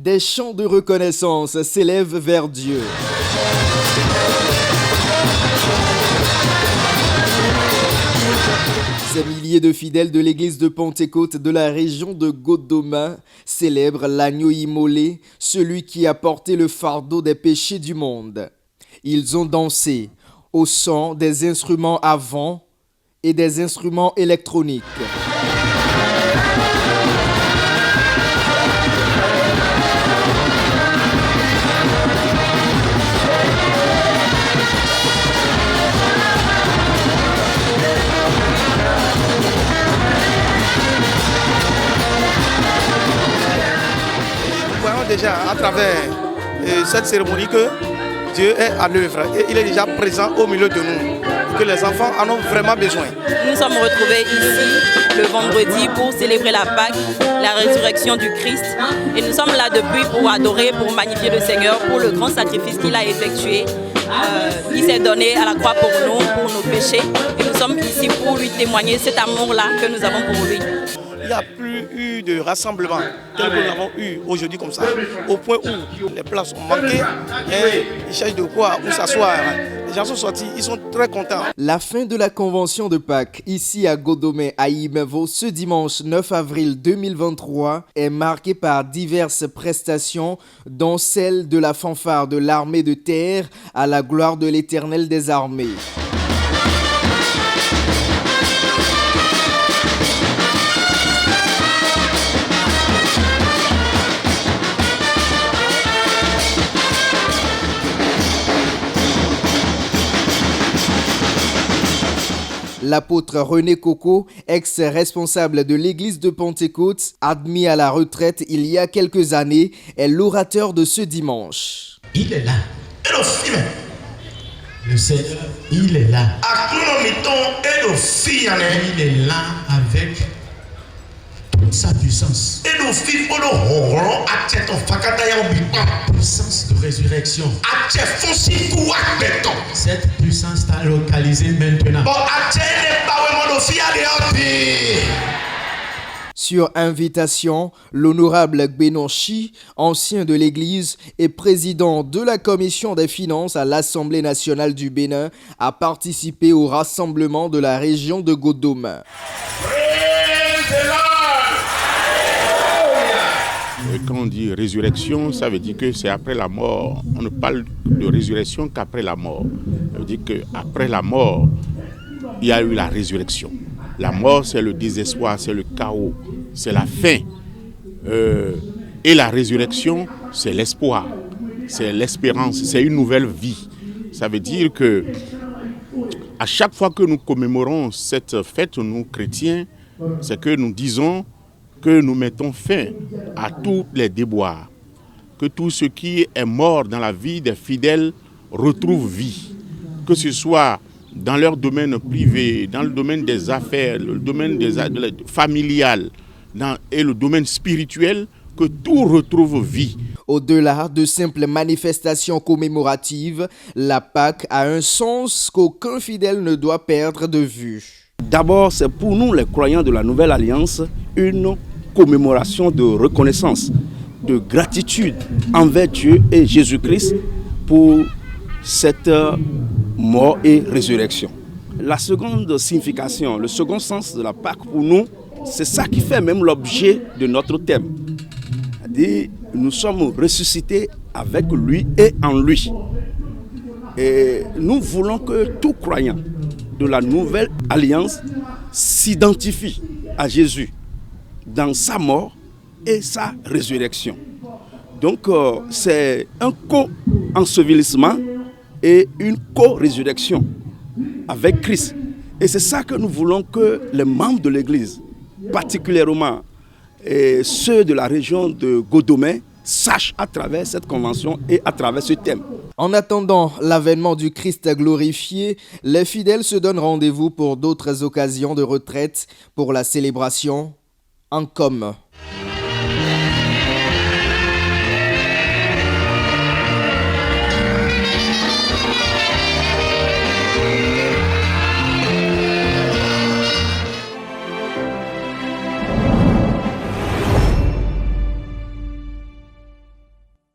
Des chants de reconnaissance s'élèvent vers Dieu. Ces milliers de fidèles de l'église de Pentecôte de la région de Godoma célèbrent l'agneau immolé, celui qui a porté le fardeau des péchés du monde. Ils ont dansé au son des instruments à vent et des instruments électroniques. Déjà à travers cette cérémonie que Dieu est à l'œuvre et il est déjà présent au milieu de nous, que les enfants en ont vraiment besoin. Nous sommes retrouvés ici le vendredi pour célébrer la Pâque, la résurrection du Christ, et nous sommes là depuis pour adorer, pour magnifier le Seigneur, pour le grand sacrifice qu'il a effectué. Il s'est donné à la croix pour nous, pour nos péchés, et nous sommes ici pour lui témoigner cet amour-là que nous avons pour lui. Il n'y a plus eu de rassemblement tel que nous l'avons eu aujourd'hui comme ça, au point où les places ont manqué et ils cherchent de quoi où s'asseoir. Les gens sont sortis, ils sont très contents. La fin de la convention de Pâques ici à Godomé à Imevo ce dimanche 9 avril 2023 est marquée par diverses prestations dont celle de la fanfare de l'armée de terre à la gloire de l'Éternel des armées. L'apôtre René Coco, ex-responsable de l'église de Pentecôte, admis à la retraite il y a quelques années, est l'orateur de ce dimanche. Il est là. Le Seigneur, il est là. Il est là avec toute sa puissance. Puissance de résurrection. Cette puissance t'a localisé maintenant. Sur invitation, l'honorable Benonchi, ancien de l'Église et président de la commission des finances à l'Assemblée nationale du Bénin, a participé au rassemblement de la région de Godoma. Quand on dit résurrection, ça veut dire que c'est après la mort. On ne parle de résurrection qu'après la mort. Ça veut dire qu'après la mort, il y a eu la résurrection. La mort, c'est le désespoir, c'est le chaos, c'est la fin. Et la résurrection, c'est l'espoir, c'est l'espérance, c'est une nouvelle vie. Ça veut dire que à chaque fois que nous commémorons cette fête, nous chrétiens, c'est que nous disons que nous mettons fin à tous les déboires, que tout ce qui est mort dans la vie des fidèles retrouve vie, que ce soit dans leur domaine privé, dans le domaine des affaires, le domaine familial et le domaine spirituel, que tout retrouve vie. Au-delà de simples manifestations commémoratives, la Pâque a un sens qu'aucun fidèle ne doit perdre de vue. D'abord, c'est pour nous les croyants de la Nouvelle Alliance une commémoration de reconnaissance, de gratitude envers Dieu et Jésus-Christ pour cette mort et résurrection. La seconde signification, le second sens de la Pâque pour nous, c'est ça qui fait même l'objet de notre thème. C'est-à-dire, nous sommes ressuscités avec lui et en lui. Et nous voulons que tout croyant de la Nouvelle Alliance s'identifie à Jésus dans sa mort et sa résurrection. Donc c'est un co-ensevelissement et une co-résurrection avec Christ. Et c'est ça que nous voulons que les membres de l'Église, particulièrement ceux de la région de Godomé, sachent à travers cette convention et à travers ce thème. En attendant l'avènement du Christ glorifié, les fidèles se donnent rendez-vous pour d'autres occasions de retraite pour la célébration en commun.